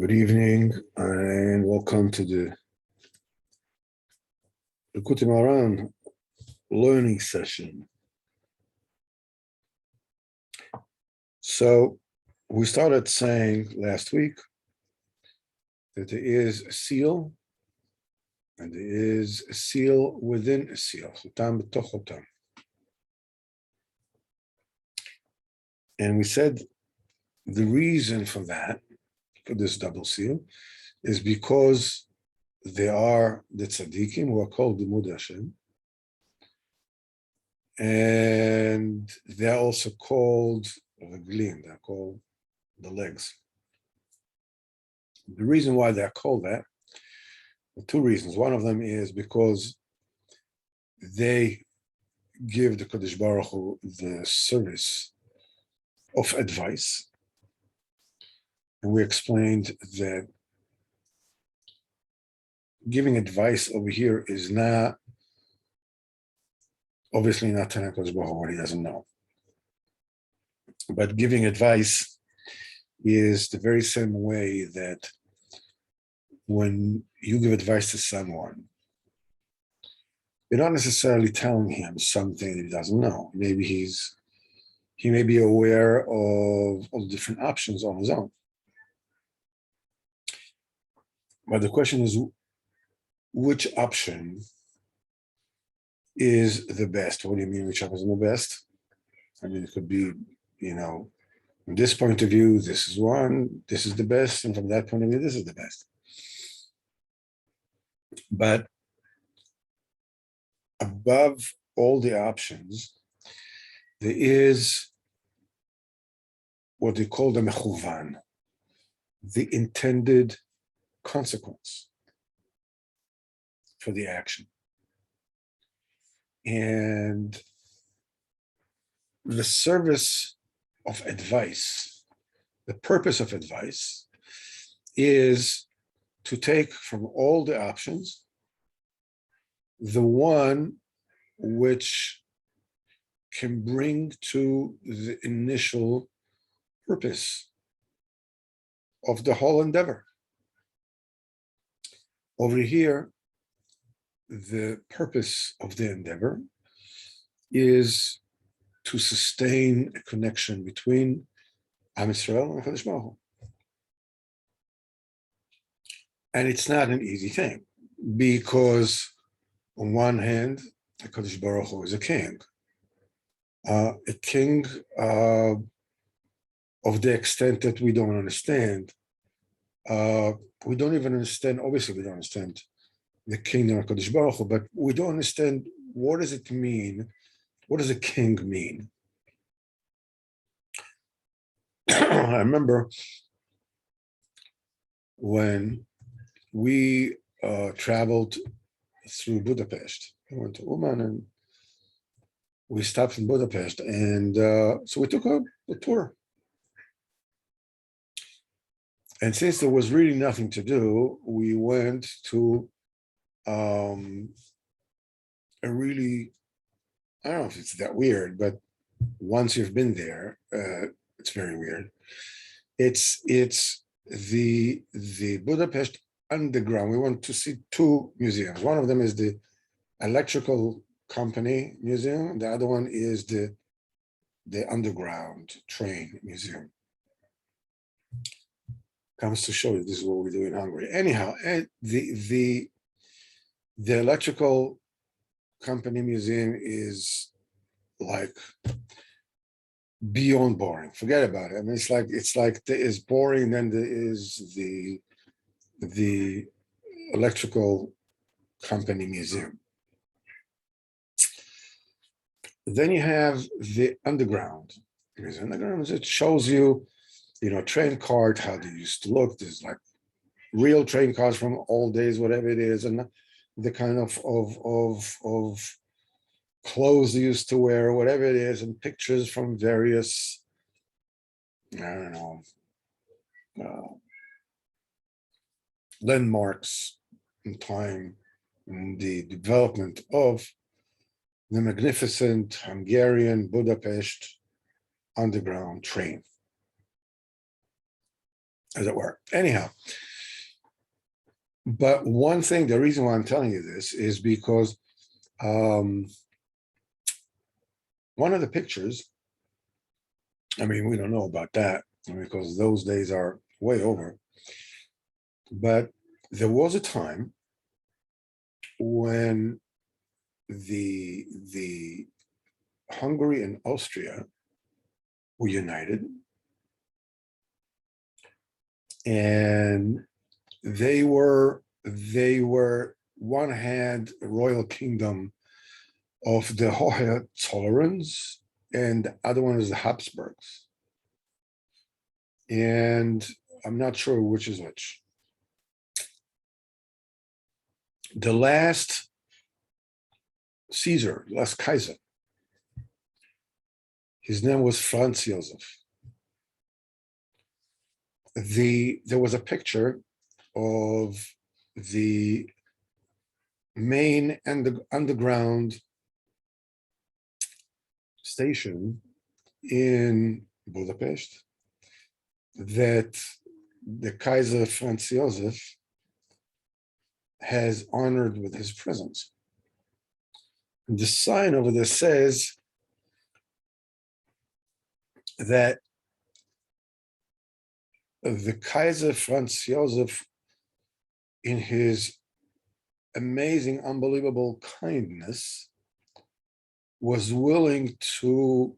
Good evening and welcome to the Likutey Moharan learning session. So we started saying last week that there is a seal and there is a seal within a seal. And we said the reason for that, for this double seal, is because they are the tzaddikim who are called the Limudei Hashem, and they're also called Reglim, they're called the legs. The reason why they're called that, two reasons. One of them is because they give the Kadosh Baruch Hu the service of advice. And we explained that giving advice over here is not, obviously not telling Kadosh Baruch Hu what he doesn't know. But giving advice is the very same way that when you give advice to someone, you're not necessarily telling him something that he doesn't know. Maybe he may be aware of all the different options on his own. But the question is, which option is the best? What do you mean, which option is the best? I mean, it could be, from this point of view, this is one, this is the best, and from that point of view, this is the best. But above all the options, there is what they call the mechuvan, the intended consequence for the action. And the service of advice, the purpose of advice, is to take from all the options the one which can bring to the initial purpose of the whole endeavor. Over here, the purpose of the endeavor is to sustain a connection between Am Yisrael and Kadosh Baruch Hu. And it's not an easy thing, because on one hand, Kadosh Baruch Hu is a king of the extent that we don't understand. We don't even understand, obviously we don't understand the kingdom of Kadosh Baruch Hu, but we don't understand what does it mean, what does a king mean? I remember when we traveled through Budapest. We went to Uman and we stopped in Budapest, and so we took a tour. And since there was really nothing to do, we went to a really, I don't know if it's that weird, but once you've been there, it's very weird. It's the Budapest Underground. We went to see two museums. One of them is the Electrical Company Museum. The other one is the Underground Train Museum. Comes to show you this is what we do in Hungary. Anyhow, the Electrical Company Museum is like beyond boring. Forget about it. I mean, it's like there is boring, then there is the Electrical Company Museum. Then you have the Underground Museum. Underground, it shows you, train cars, how they used to look. There's like real train cars from old days, whatever it is, and the kind of clothes they used to wear, whatever it is, and pictures from various, landmarks in time, in the development of the magnificent Hungarian Budapest underground train. as it were. Anyhow, but one thing, the reason why I'm telling you this is because one of the pictures, I mean, we don't know about that because those days are way over. But there was a time when the Hungary and Austria were united, and they were one had a royal kingdom of the Hohenzollerns, and the other one is the Habsburgs. And I'm not sure which is which. The last Caesar, last Kaiser, his name was Franz Joseph. There was a picture of the main and the underground station in Budapest that the Kaiser Franz Joseph has honored with his presence. And the sign over there says that the Kaiser Franz Joseph, in his amazing, unbelievable kindness, was willing to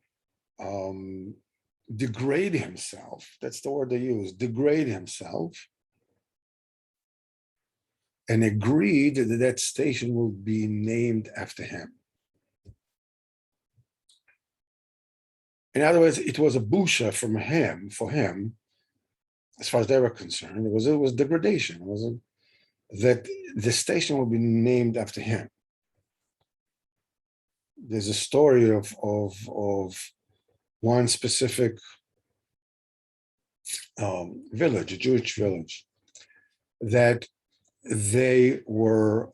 degrade himself. That's the word they use, degrade himself, and agreed that that station will be named after him. In other words, it was a busha for him, as far as they were concerned. It was degradation. It was that the station will be named after him. There's a story of one specific village, a Jewish village, that they were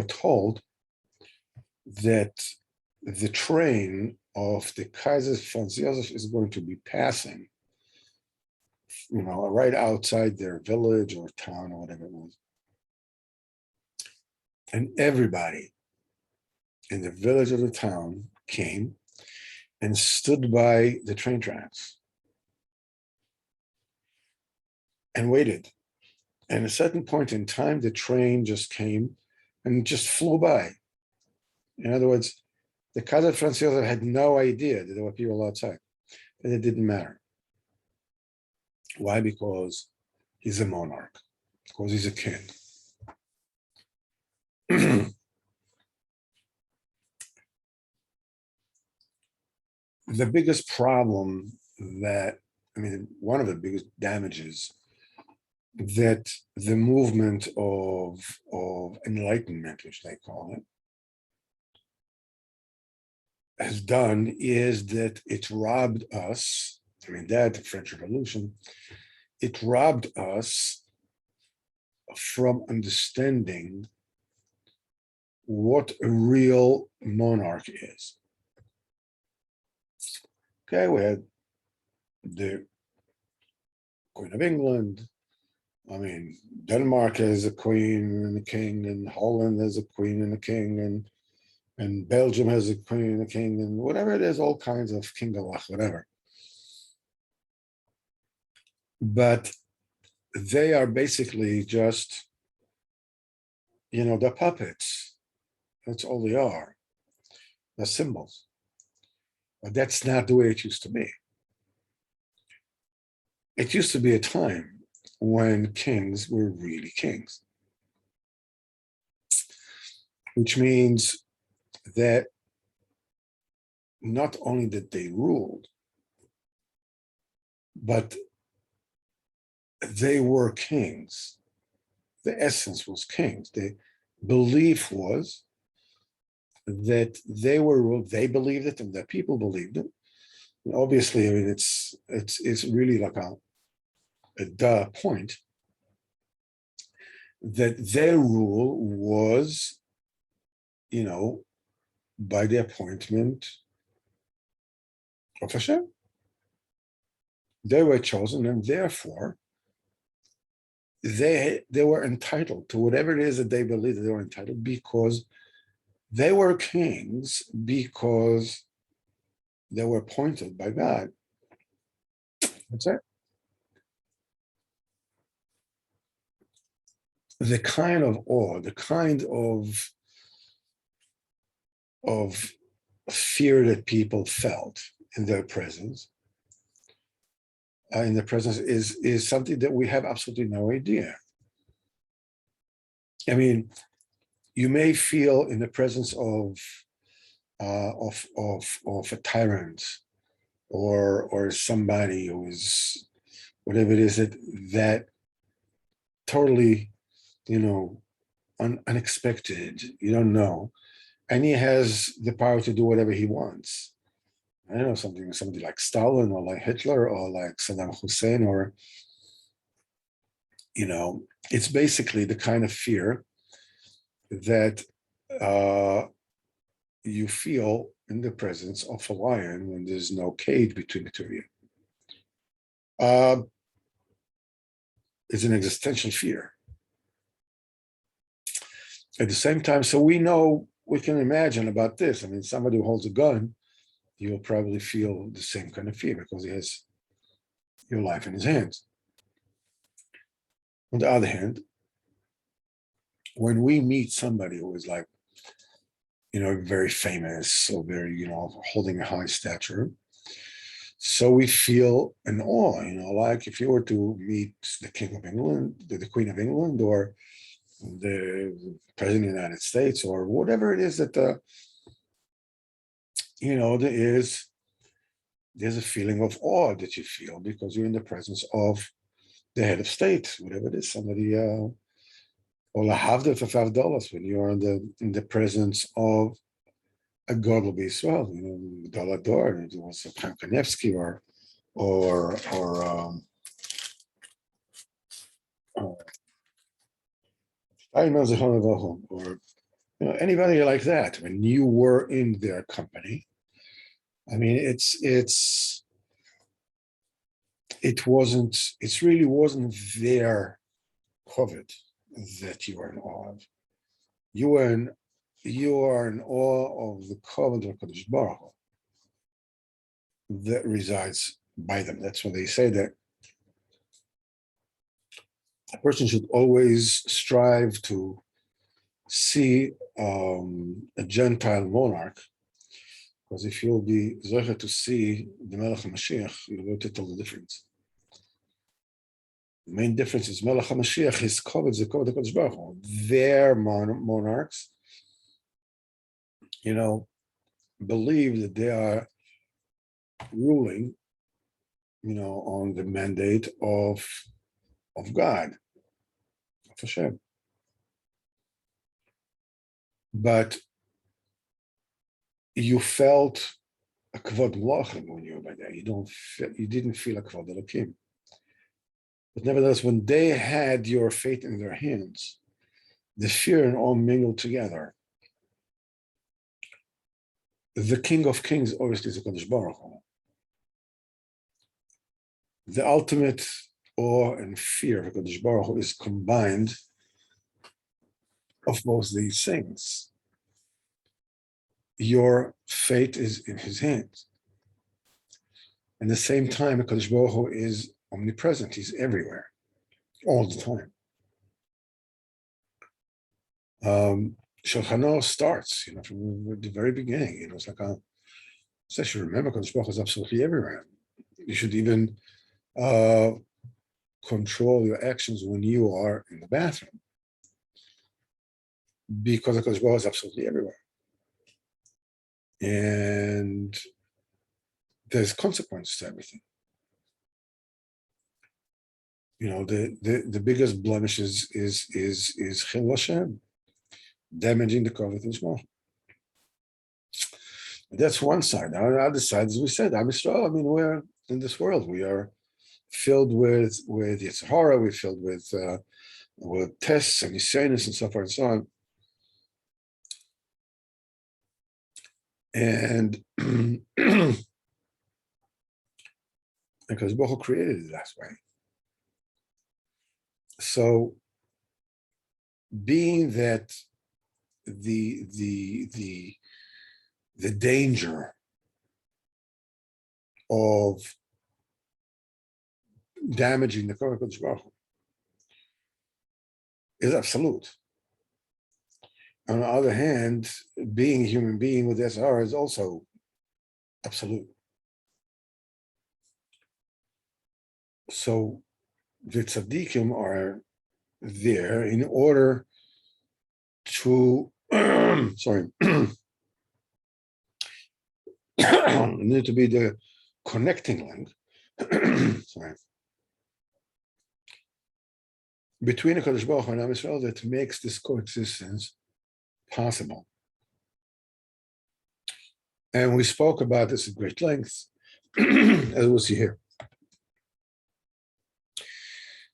told that the train of the Kaiser Franz Joseph is going to be passing, right outside their village or town or whatever it was. And everybody in the village or the town came and stood by the train tracks and waited. And at a certain point in time, the train just came and just flew by. In other words, the Kaiser Franz Joseph had no idea that there were people outside, and it didn't matter. Why? Because he's a monarch, because he's a king. The biggest problem one of the biggest damages that the movement of enlightenment, which they call it, has done is that it robbed us, the French Revolution, it robbed us from understanding what a real monarch is. Okay, we had the Queen of England. Denmark has a queen and a king, and Holland has a queen and a king, and Belgium has a queen and a king, and whatever it is, all kinds of kingalach, whatever. But they are basically just, they're puppets. That's all they are. They're symbols. But that's not the way it used to be. It used to be a time when kings were really kings, which means that not only that they ruled, but they were kings. The essence was kings. The belief was that they believed it, and that people believed it. And obviously, it's really like a point that their rule was, by the appointment of Hashem. They were chosen, and therefore they were entitled to whatever it is that they believed that they were entitled, because they were kings, because they were appointed by God. That's it. The kind of awe, the kind of fear that people felt in their presence, is something that we have absolutely no idea. I mean, you may feel in the presence of a tyrant, or somebody who is whatever it is that totally, unexpected. You don't know, and he has the power to do whatever he wants. I don't know, somebody like Stalin, or like Hitler, or like Saddam Hussein, or it's basically the kind of fear that you feel in the presence of a lion when there's no cage between the two of you. It's an existential fear. At the same time, so we can imagine about this. I mean, somebody who holds a gun, you'll probably feel the same kind of fear because he has your life in his hands. On the other hand, when we meet somebody who is like, very famous, or very, holding a high stature, so we feel an awe, like if you were to meet the King of England, the Queen of England, or the President of the United States, or whatever it is that, there's a feeling of awe that you feel because you're in the presence of the head of state, whatever it is, somebody, or lahavdil for $5 when you are in the presence of a Gadol B'Yisrael, Dalador, it was Chaim Kanevsky, or anybody like that. When you were in their company, I mean, it really wasn't their covet that you were in awe of. You are in awe of the covet of Kadosh Baruch Hu that resides by them. That's when they say that a person should always strive to see a Gentile monarch, because if you'll be zocher to see the Melech HaMashiach, you'll be able to tell the difference. The main difference is Melech HaMashiach, his covet, the covet of Kadosh Baruch Hu. Their monarchs, believe that they are ruling, on the mandate of God, of Hashem. But you felt a kvod melachim when you were by there. You didn't feel a kvod elokim. But nevertheless, when they had your fate in their hands, the fear and awe mingled together. The King of Kings obviously is the Kadosh Baruch Hu. The ultimate awe and fear of Kadosh Baruch Hu is combined of both these things. Your fate is in his hands. At the same time, Kadosh Baruch Hu is omnipresent. He's everywhere, all the time. Shulchan Aruch starts, from the very beginning. It's like so you should remember Kadosh Baruch Hu is absolutely everywhere. You should even control your actions when you are in the bathroom, because the Kadosh Baruch Hu is absolutely everywhere, and there's consequences to everything. The biggest blemish is Chil Hashem, damaging the covenant of Shema. That's one side. On the other side, as we said, Am Yisrael, I mean, we're in this world. We are filled with Yetzer Hara, we're filled with tests and Yisanis and so forth and so on. And because Baruch Hu created it that way. So, being that the danger of damaging the Kodesh Baruch Hu is absolute. On the other hand, being a human being with SR is also absolute. So the tzaddikim are there in order to, sorry, need to be the connecting link, sorry, between the Kodesh Baruch Hu and Am Yisrael that makes this coexistence possible. And we spoke about this at great length, as we'll see here.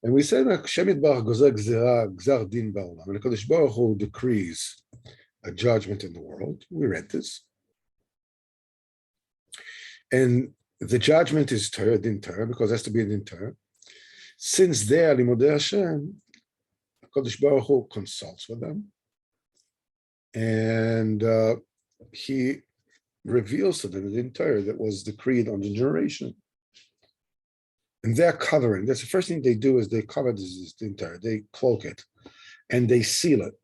And we said that Hashem Baruch gozer gzar din ba'olam, and the Kodesh Baruch Hu decrees a judgment in the world. We read this. And the judgment is Torah, din Torah, because it has to be a din Torah. Since they are limudei Hashem, Kodesh Baruch Hu consults with them, and he reveals to them the din Torah that was decreed on the generation. And they're covering. That's the first thing they do is they cover this din Torah. They cloak it, and they seal it.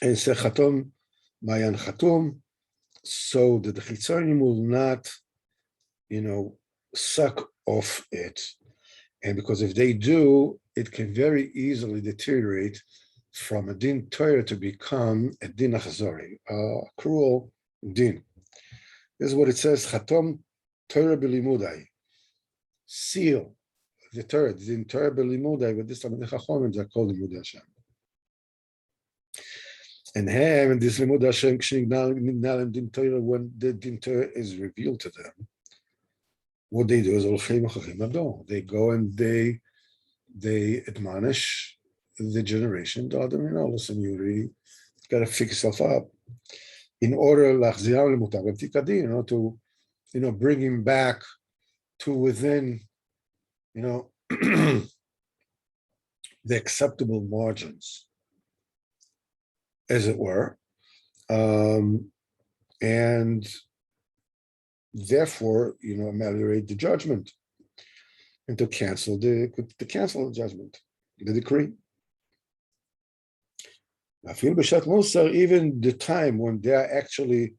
And say chatum, mayan chatum, so that the chitzonim will not, suck off it. And because if they do, it can very easily deteriorate from a din Torah to become a din achazori, a cruel din. This is what it says, chatom Torah b'limudai, seal the Torah, the din Torah b'limudai, but this time the chachomim are called limudei Hashem. And this limud Hashem, when the din Torah is revealed to them, what they do is they go and they admonish the generation. Listen, you really got to fix yourself up in order to bring him back to within the acceptable margins, as it were, and therefore, ameliorate the judgment, and to cancel the judgment, the decree. Even the time when they are actually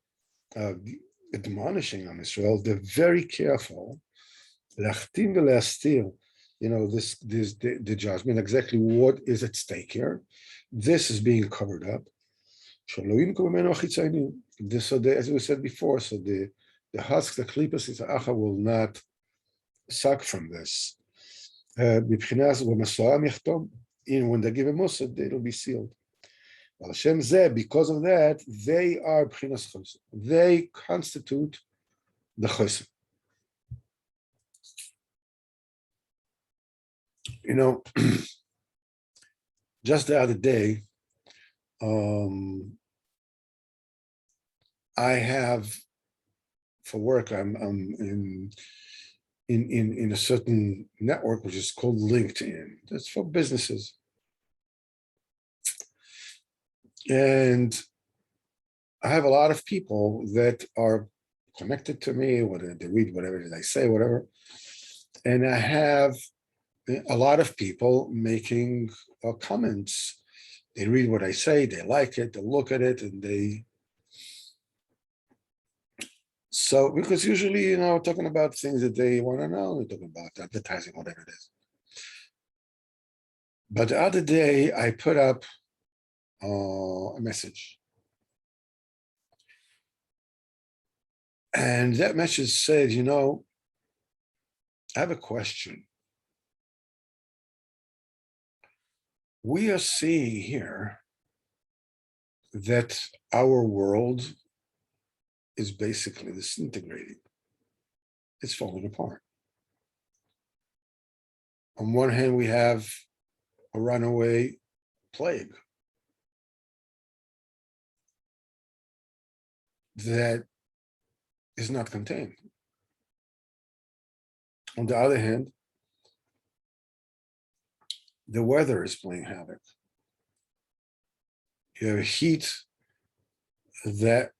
admonishing on Israel, they're very careful. The judgment, exactly what is at stake here. This is being covered up. So as we said before, so the husks, the klipas, will not suck from this. When they give a musad, it'll be sealed. Because of that, they are b'chinas chosem. They constitute the chosem. Just the other day, I have, for work, I'm in a certain network which is called LinkedIn. That's for businesses. And I have a lot of people that are connected to me, whether they read whatever I say, whatever. And I have a lot of people making comments. They read what I say, they like it, they look at it, and so, because usually, talking about things that they want to know, they're talking about advertising, whatever it is. But the other day, I put up a message. And that message said, I have a question. We are seeing here that our world is basically disintegrating. It's falling apart. On one hand, we have a runaway plague that is not contained. On the other hand, the weather is playing havoc. You have heat that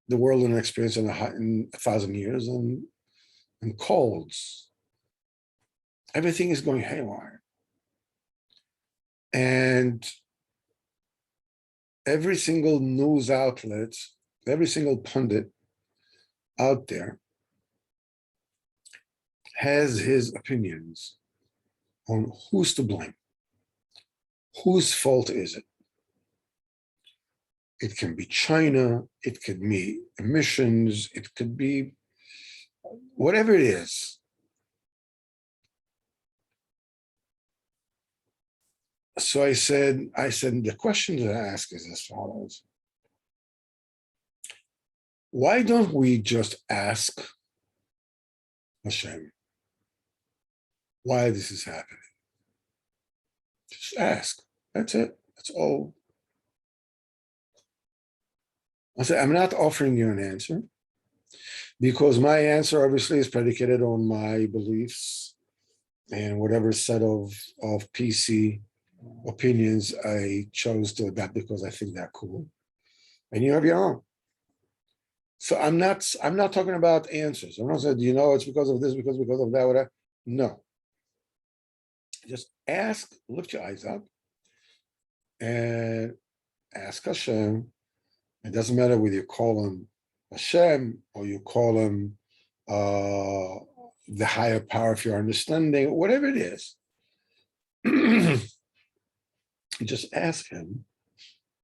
the world didn't experience in 1,000 years, and colds. Everything is going haywire. And every single news outlet, every single pundit out there has his opinions on who's to blame. Whose fault is it? It can be China, it could be emissions, it could be whatever it is. So I said, the question to ask is as follows. Why don't we just ask Hashem why this is happening? Just ask. That's it. That's all. I said, I'm not offering you an answer because my answer obviously is predicated on my beliefs and whatever set of PC opinions I chose to adapt because I think they're cool. And you have your own. So I'm not talking about answers. I'm not saying, you know, it's because of this, because of that, whatever. No. Just ask, lift your eyes up and ask Hashem. It doesn't matter whether you call him Hashem or you call him the higher power of your understanding, whatever it is. You just ask him,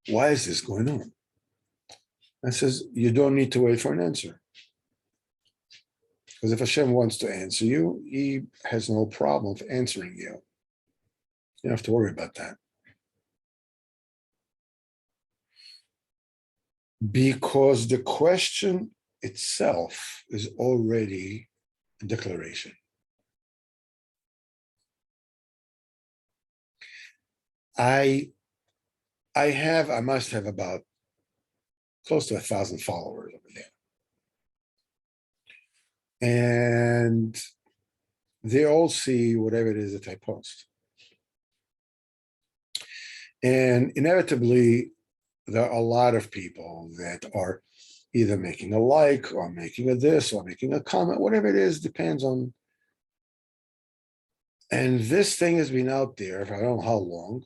why is this going on? And says, you don't need to wait for an answer. Because if Hashem wants to answer you, he has no problem of answering you. You don't have to worry about that. Because the question itself is already a declaration. I must have about close to 1,000 followers over there. And they all see whatever it is that I post. And inevitably, there are a lot of people that are either making a like or making a this or making a comment, whatever it is, depends on. And this thing has been out there for I don't know how long,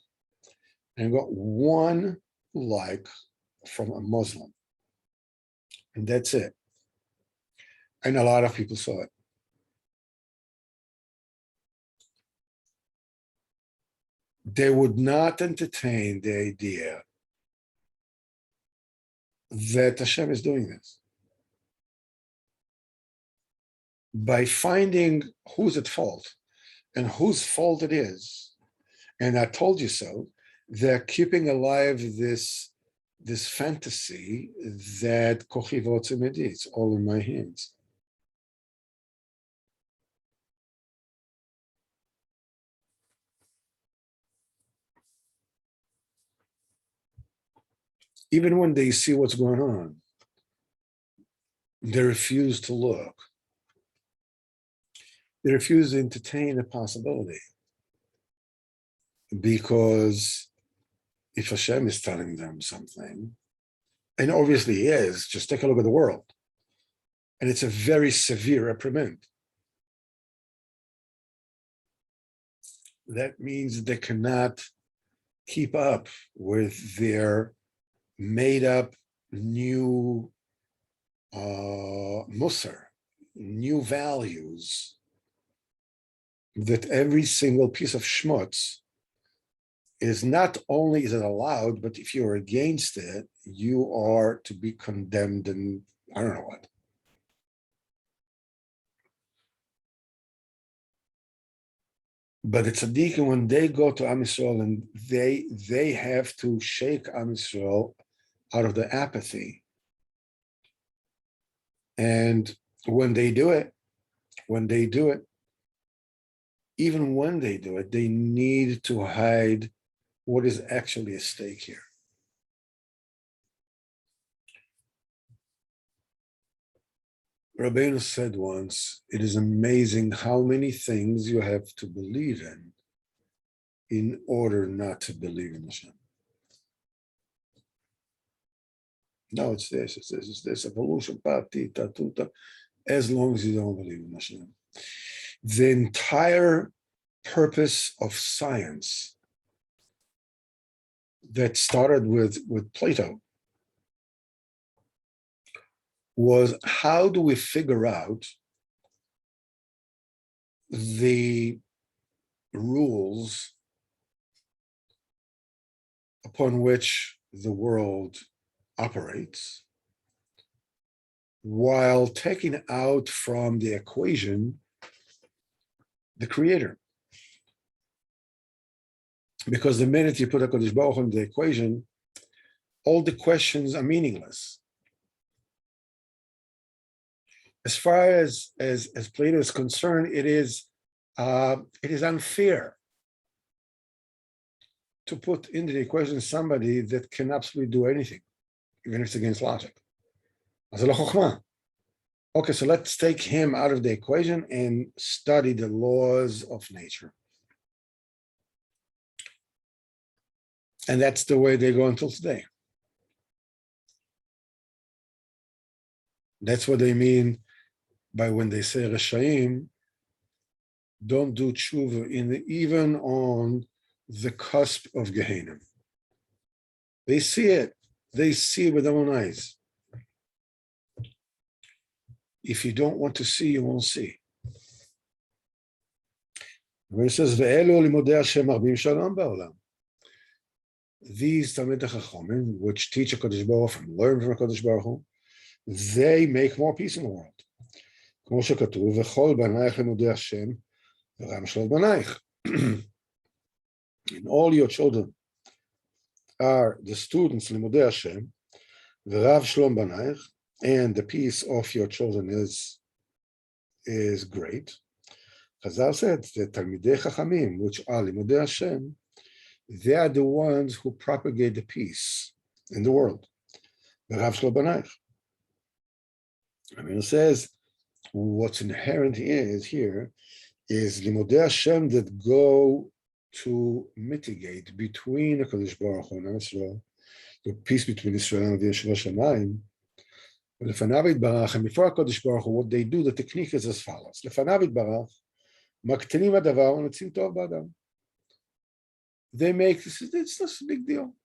and got one like from a Muslim. And that's it. And a lot of people saw it. They would not entertain the idea that Hashem is doing this. By finding who's at fault and whose fault it is, and I told you so, they're keeping alive this fantasy that kochi v'otzim yadi, it's all in my hands. Even when they see what's going on, they refuse to look. They refuse to entertain a possibility. Because if Hashem is telling them something, and obviously he is, just take a look at the world. And it's a very severe reprimand. That means they cannot keep up with their made up new musar, new values, that every single piece of schmutz is not only is it allowed, but if you're against it, you are to be condemned and I don't know what. But it's a deacon when they go to Am Yisrael and they have to shake Am Yisrael out of the apathy. And when they do it, even when they do it, they need to hide what is actually at stake here. Rabbeinu said once, it is amazing how many things you have to believe in order not to believe in Hashem. No, it's this, evolution, as long as you don't believe in Hashem. The entire purpose of science that started with Plato was, how do we figure out the rules upon which the world operates, while taking out from the equation the creator? Because the minute you put HaKadosh Baruch Hu in the equation, all the questions are meaningless. As far as Plato is concerned, it is unfair to put into the equation somebody that can absolutely do anything, even if it's against logic. Okay, so let's take him out of the equation and study the laws of nature. And that's the way they go until today. That's what they mean by when they say Reshaim, don't do tshuva even on the cusp of Gehenna. They see it. They see it with their own eyes. If you don't want to see, you won't see. When it says, Ve'elu limodei Hashem arbim shalom ba'olam. These Talmidei Chachamim, which teach HaKadosh Baruch Hu, learn from HaKadosh Baruch Hu, they make more peace in the world. כמו שכתוב, וכל בנייך לימודי השם, ורם שלום בנייך. And all your children are the students לימודי השם, ורב שלום בנייך, and the peace of your children is great. Chazal said that Talmidei Chachamim, which are לימודי השם, they are the ones who propagate the peace in the world. ורב שלום בנייך. I mean, it says, what's inherent here is limodei Hashem that go to mitigate between the HaKadosh Baruch Hu and Israel, the peace between Israel and the Yeshua Shamayim. Lefanav Yitbarach, and before HaKadosh Baruch Hu, what they do, the technique is as follows. Lefanav Yitbarach, maktenim hadavar u'netzim tov b'adam. They make this, it's just a big deal.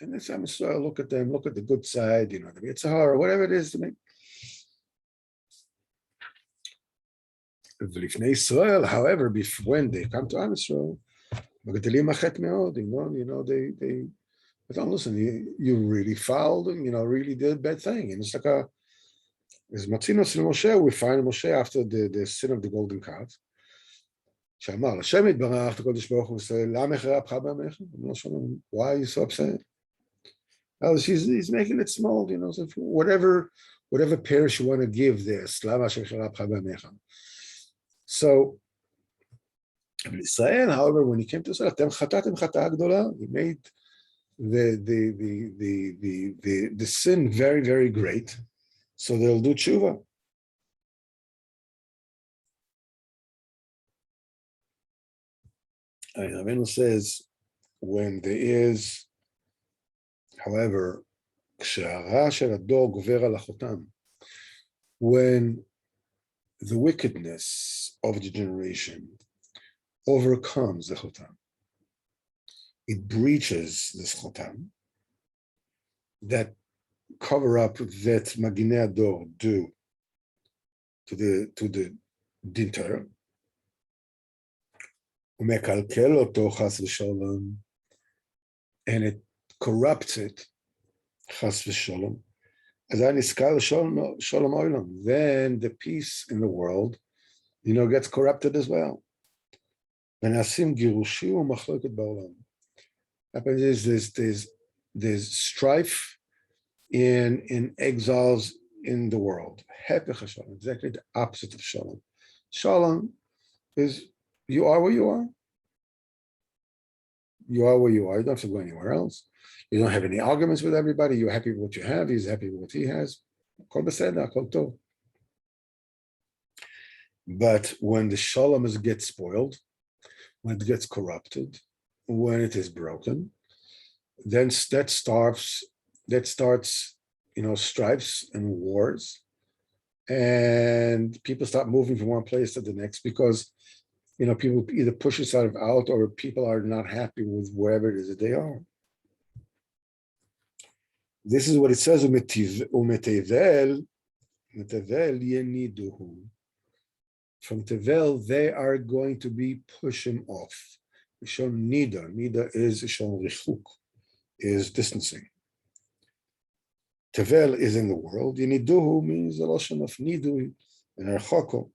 And it's Israel, look at them, look at the good side, the Yitzhar, or whatever it is to make. Israel, however, when they come to Am Yisrael, they don't listen. You really fouled, really did a bad thing. And it's like as Matzinos in Moshe, we find Moshe after the sin of the golden calf. שאמר, השם יתברך, הקדוש ברוך הוא עושה, למה החרבך בעמך? Why are you so upset? Oh, he's making it small, so whatever parish you want to give this, למה השם החרבך בעמך? So, in Israel, however, when he came to Israel, אתם חטאתם חטאה גדולה. He made the sin very, very great. So they'll do tshuva. Avinu says, when there is, however, כשהרע של הדור גובר על החותם, when the wickedness of the generation overcomes the chotam, it breaches this chotam, that cover up that Maginei Ador do to the dinter, ומקלקל אותו חס ושלום, and it corrupts it, חס ושלום, אז היה נזכר שלום העולם, then the peace in the world, gets corrupted as well. ונעשים גירושים ומחלוקת בעולם. Happens is there's strife in exiles in the world. הפך השלום, exactly the opposite of shalom. Shalom is you are where you are. You are where you are. You don't have to go anywhere else. You don't have any arguments with everybody. You're happy with what you have. He's happy with what he has. Kol beseder, kol tov. But when the shalom gets spoiled, when it gets corrupted, when it is broken, then that starts strifes and wars, and people start moving from one place to the next because people either push each other out or people are not happy with wherever it is that they are. This is what it says, umetevel yeniduhu. From Tevel, they are going to be pushing off. Shon Nida. Nida is Shon Richuk, is distancing. Tevel is in the world. Yeniduhu means the Lashon of Nidu and Archoko.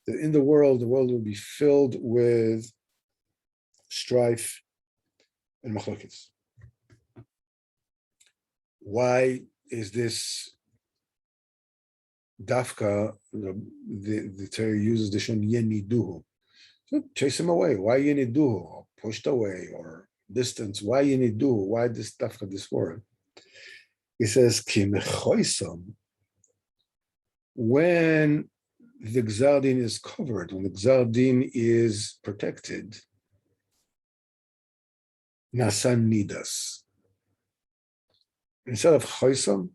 That in the world will be filled with strife and machlokes. Why is this dafka? The Torah uses the Shon Yeniduhu. So chase him away. Why Yeniduhu? Or pushed away or distance. Why Yeniduhu? Why this dafka, this word? He says, Ki mechoisam, when the Gzar Din is covered, when the Gzar Din is protected, Nasan Nidas. Instead of Choisam,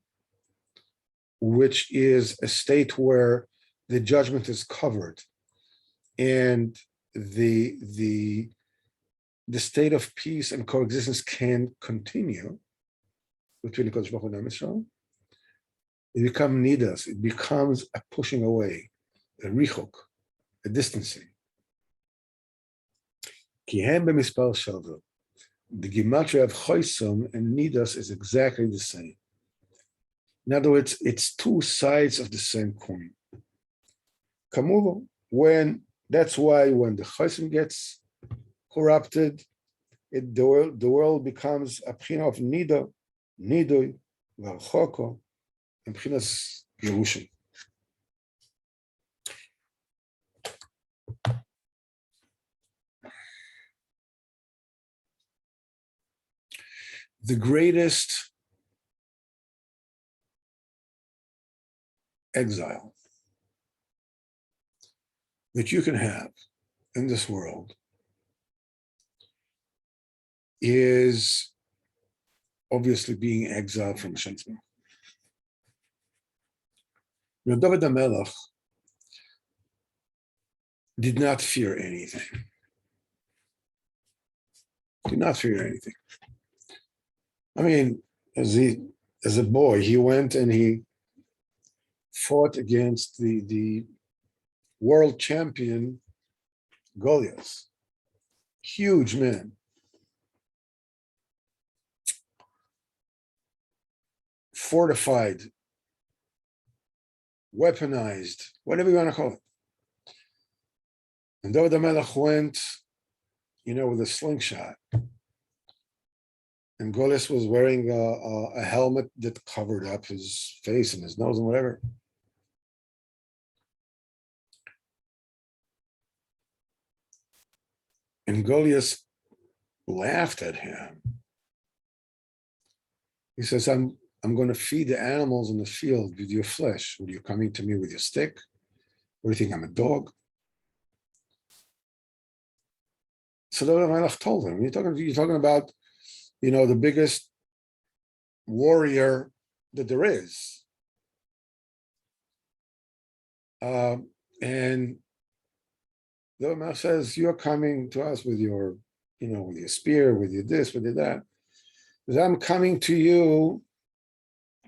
which is a state where the judgment is covered and the state of peace and coexistence can continue between the Kodesh Baruch Hu and Israel, it becomes nidas. It becomes a pushing away, a richok, a distancing. Kihem b'mispar shalva. The gematria of choisam and nidas is exactly the same. In other words, it's two sides of the same coin. Kamuvo, that's why when the choisam gets corrupted, the world becomes a pchina of nida, nidoi, varchoko, and pchinas Yerushin. The greatest exile that you can have in this world is obviously being exiled from Hashem's mouth. Now, David HaMelech did not fear anything. Did not fear anything. I mean, as a boy, he went and he fought against the world champion Goliath. Huge man. Fortified, weaponized, whatever you want to call it. And David HaMelech went, with a slingshot. And Goliath was wearing a helmet that covered up his face and his nose and whatever. And Goliath laughed at him. He says, I'm going to feed the animals in the field with your flesh. Are you coming to me with your stick? What do you think, I'm a dog? So David HaMelech told him, you're talking about, the biggest warrior that there is. And David HaMelech says, you're coming to us with your, with your spear, with your this, with your that. Because I'm coming to you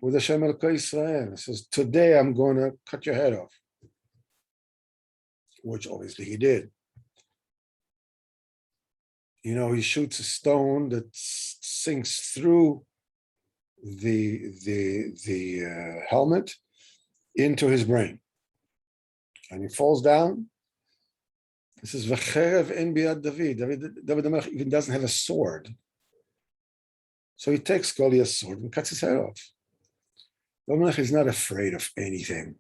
with Hashem Elokei Israel. It says, today I'm going to cut your head off. Which obviously he did. He shoots a stone that sinks through the helmet into his brain. And he falls down. This is V'cherev en biad David. David HaMelech even doesn't have a sword. So he takes Goliath's sword and cuts his head off. David HaMelech is not afraid of anything.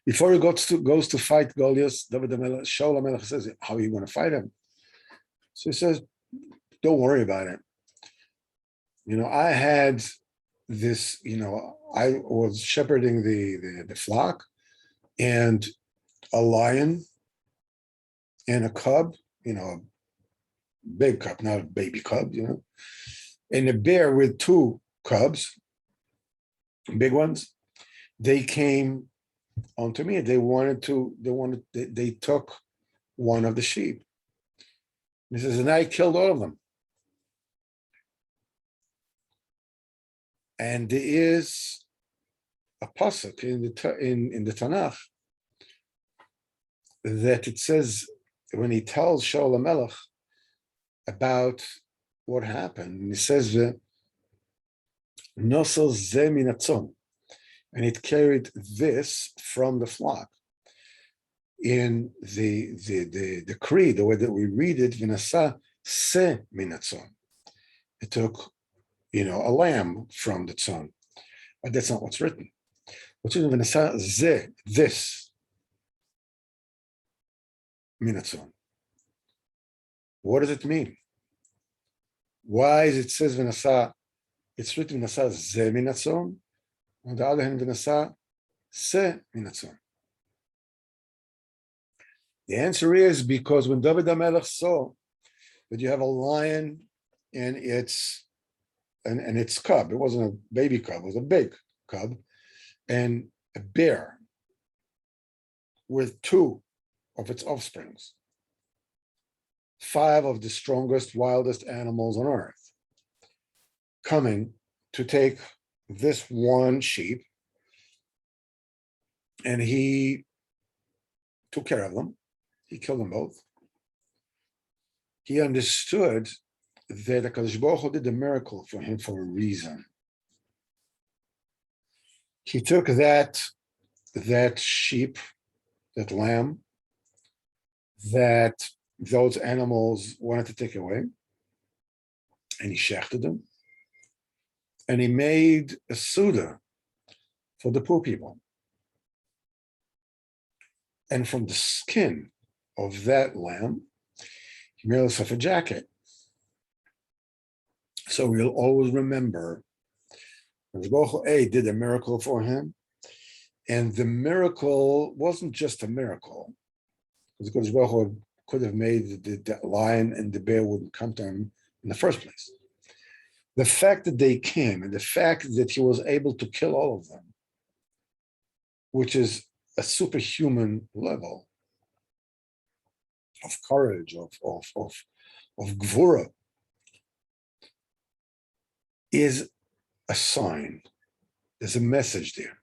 Before he goes to fight Goliath, David HaMelech, Shaul HaMelech says, how are you going to fight him? So he says, don't worry about it. I had this, I was shepherding the flock, and a lion and a cub, a big cub, not a baby cub, and a bear with two cubs, big ones. They came onto me. They took one of the sheep. He says, and I killed all of them. And there is a pasuk in the Tanakh that it says, when he tells Shaul HaMelech about what happened, and he says, "Nosel ze min hatzon," and it carried this from the flock. In the creed, the way that we read it, "V'nasa se min hatzon," it took, a lamb from the tzon, but that's not what's written. What's written, "V'nasa ze," this min hatzon. What does it mean? Why is it says v'nasa? It's written v'nasa ze min hatzon. On the other hand, v'nasa se min hatzon. The answer is because when David HaMelech saw that you have a lion and its cub, it wasn't a baby cub, it was a big cub, and a bear with two of its offsprings, 5 of the strongest, wildest animals on earth, coming to take this one sheep, and he took care of them. He killed them both. He understood that HaKadosh Baruch Hu did the miracle for him for a reason. He took that sheep, that lamb, that those animals wanted to take away, and he shechted them, and he made a Suda for the poor people. And from the skin of that lamb, he made himself a jacket. So we'll always remember Baruch Hu did a miracle for him, and the miracle wasn't just a miracle, because Baruch Hu could have made the lion and the bear wouldn't come to him in the first place. The fact that they came and the fact that he was able to kill all of them, which is a superhuman level of courage, of gvura, is a sign. There's a message there.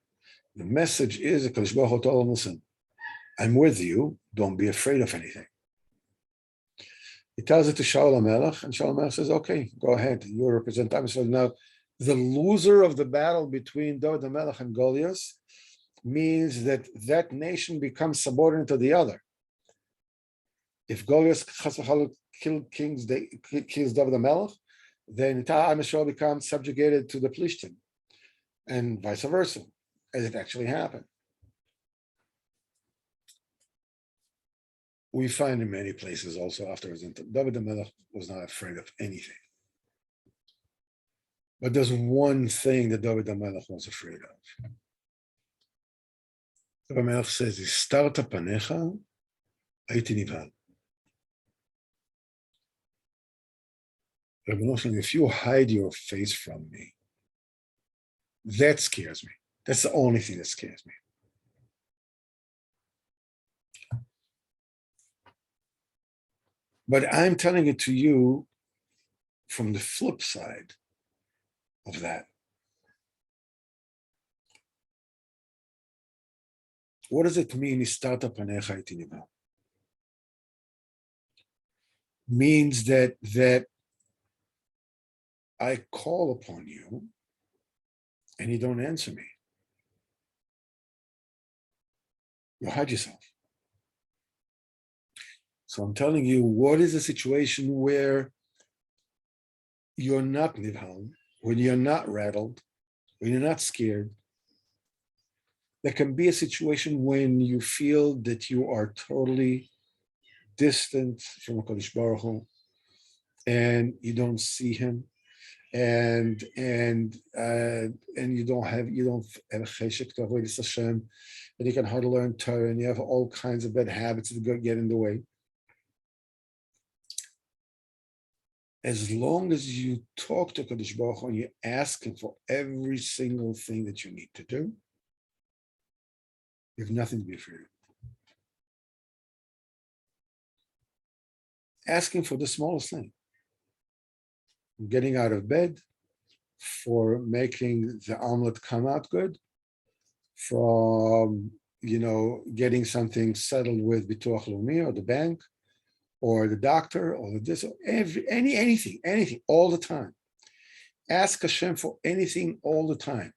The message is that HaKadosh Baruch Hu told him, listen, I'm with you, don't be afraid of anything. He tells it to Shaul HaMelech, and Shaul HaMelech says, okay, go ahead, you represent Am Yisrael. Now, the loser of the battle between David HaMelech and Goliath means that that nation becomes subordinate to the other. If Goliath kills David HaMelech, then entire Am Yisrael becomes subjugated to the Plishtim, and vice versa, as it actually happened. We find in many places also afterwards that David HaMelech was not afraid of anything. But there's one thing that David HaMelech was afraid of. David HaMelech says, "Istarta panecha, hayiti nivhal." If you hide your face from me, that scares me. That's the only thing that scares me. But I'm telling it to you from the flip side of that. What does it mean? Istarta panecha hayiti nivhal? Means that I call upon you and you don't answer me. You hide yourself. So I'm telling you, what is a situation where you're not nivhal, when you're not rattled, when you're not scared? There can be a situation when you feel that you are totally distant from HaKadosh Baruch Hu, and you don't see him, and you don't have a cheshek to avodas Hashem, and you can hardly learn Torah, and you have all kinds of bad habits that get in the way. As long as you talk to Kadosh Baruch Hu and you ask him for every single thing that you need to do, you have nothing to be afraid of. Asking for the smallest thing. Getting out of bed, for making the omelet come out good, from getting something settled with Bituach Leumi or the bank, or the doctor, or this, or anything, all the time. Ask Hashem for anything all the time.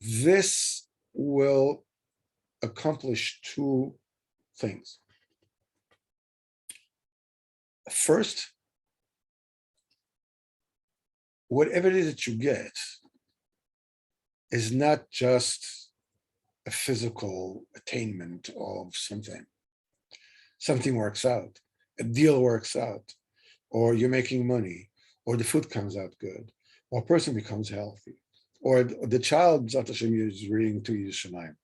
This will accomplish two things. First, whatever it is that you get is not just a physical attainment of something. Something works out, a deal works out, or you're making money, or the food comes out good, or a person becomes healthy, or the child, Zat Hashem, is reading to you Shemayim.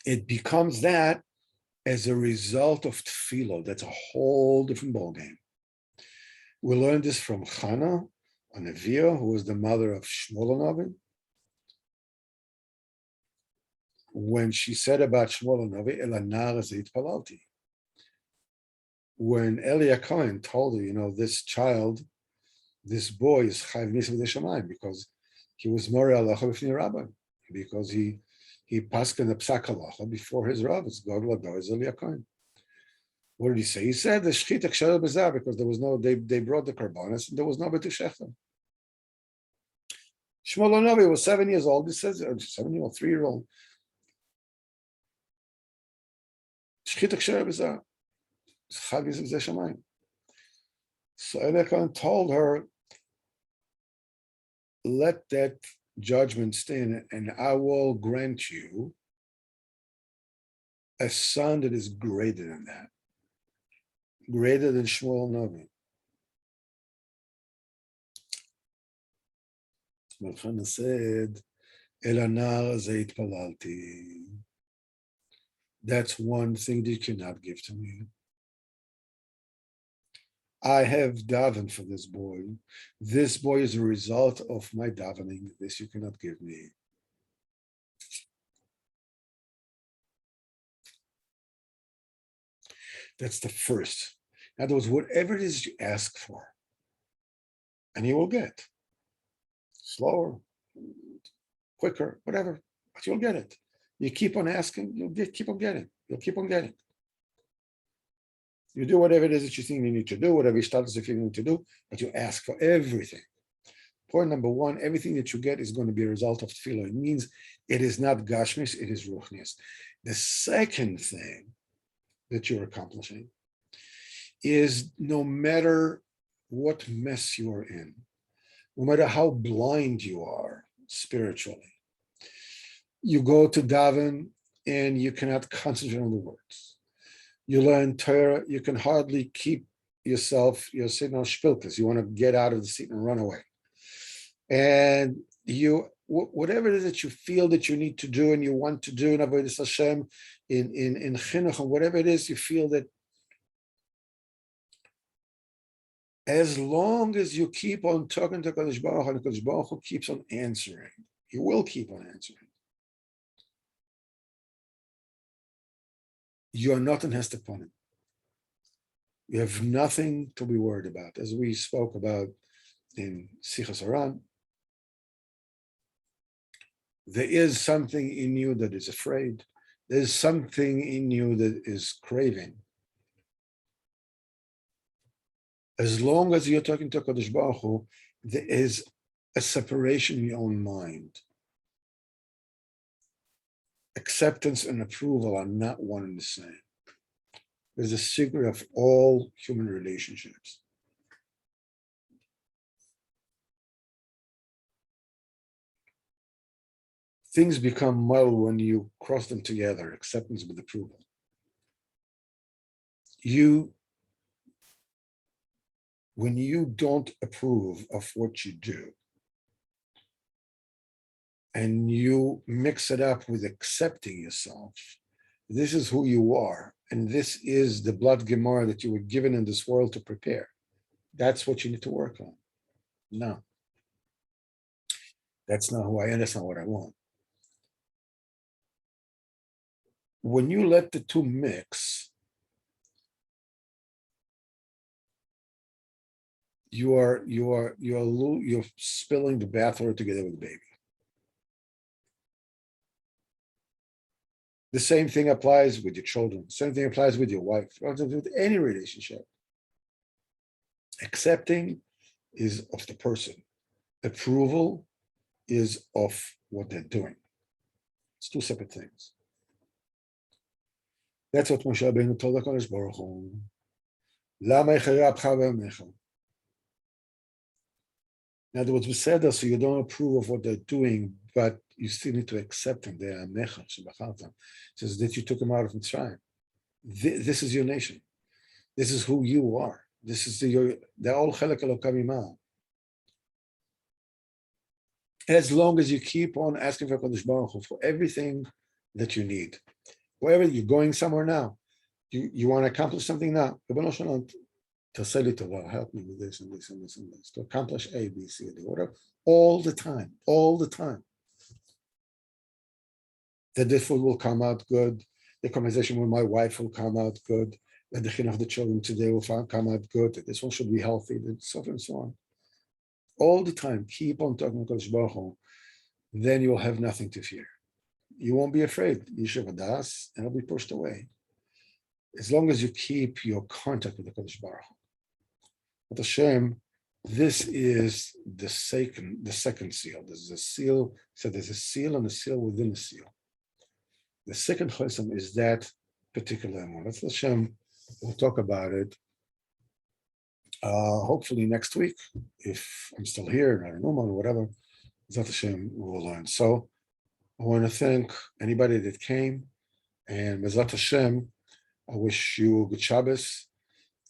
It becomes that as a result of tefillah. That's a whole different ballgame. We learned this from Chana, a Neviah, who was the mother of Shmuel HaNavi. When she said about Shmuel HaNavi, Elanar Zeit Palalti. When Elia Cohen told her, this child, this boy is Chayv Nis V'dei Shamayim, because he was Mori Halacha B'fnei Rabbi, because he pasken the Psak Halacha before his Rav. It's God Lado is Elia Cohen. What did he say? He said the Shchita Ksher B'zah, because there was no, they brought the Karbanis, and there was no B'tu Shechtem. Shmuel HaNavi was 7 years old. He says, 7-year-old, 3-year-old. Shchita Ksher B'zah. So Elia Cohen told her, let that judgment stand, and I will grant you a son that is greater than that, greater than Shmuel Navi. Malchana said, Elanar Zeit Palalti. That's one thing that you cannot give to me. I have davened for this boy. This boy is a result of my davening. This you cannot give me. That's the first. In other words, whatever it is you ask for, and you will get. Slower, quicker, whatever, but you'll get it. You keep on asking, keep on getting. You'll keep on getting. You do whatever it is that you think you need to do, whatever status you need to do, but you ask for everything. Point number one, everything that you get is going to be a result of tefillah. It means it is not gashmis, it is ruchnius. The second thing that you're accomplishing is no matter what mess you are in, no matter how blind you are spiritually, you go to daven and you cannot concentrate on the words. You learn Torah, you can hardly keep you're sitting on shpilkas. You want to get out of the seat and run away. And whatever it is that you feel that you need to do and you want to do in Avodas Hashem, in chinuch, and whatever it is, you feel that as long as you keep on talking to Kadosh Baruch Hu, and Kadosh Baruch Hu keeps on answering, he will keep on answering. You are not in Hester Ponim. You have nothing to be worried about. As we spoke about in Sichas Haran, there is something in you that is afraid. There's something in you that is craving. As long as you're talking to Kadosh Baruch Hu, there is a separation in your own mind. Acceptance and approval are not one and the same. There's a secret of all human relationships. Things become muddled when you cross them together, acceptance with approval. When you don't approve of what you do, and you mix it up with accepting yourself, this is who you are, and this is the blood gemara that you were given in this world to prepare. That's what you need to work on. No, that's not who I am. That's not what I want. When you let the two mix, you're spilling the bathwater together with the baby. The same thing applies with your children. Same thing applies with your wife, with any relationship. Accepting is of the person. Approval is of what they're doing. It's two separate things. That's what Moshe Rabbeinu told HaKadosh Baruch Hu. Lama yecharei apcha v'amecha. In other words, beseder, so you don't approve of what they're doing, but you still need to accept them. They are amecha shebachartam. It says that you took them out of Mitzrayim. This is your nation. This is who you are. This is they're all chelek Eloka mimah. As long as you keep on asking for HaKadosh Baruch Hu for everything that you need. Wherever you're going somewhere now, you want to accomplish something now. Help me with this and this and this and this to accomplish A, B, C, D, whatever. All the time. That this food will come out good. The conversation with my wife will come out good. That the chinuch of the children today will come out good. That this one should be healthy, and so on and so on. All the time, keep on talking to HaKadosh Baruch Hu. Then you will have nothing to fear. You won't be afraid. Yishuv Hadas, and it'll be pushed away. As long as you keep your contact with the HaKadosh Baruch Hu. But Hashem, this is the second seal. There's a seal, so there's a seal and a seal within a seal. The second chesem is that particular one. That's Hashem. We'll talk about it. Hopefully next week, if I'm still here, I don't know, or whatever, Zat Hashem will learn. So I want to thank anybody that came, and Bezat Hashem, I wish you a good Shabbos.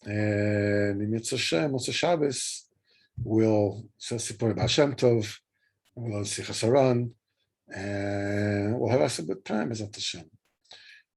And in Mitzvah Hashem, Moshe Shabbos, we'll say Sipur B'Hashem Tov, we'll see Chasaran, and we'll have us a good time, Bezat Hashem.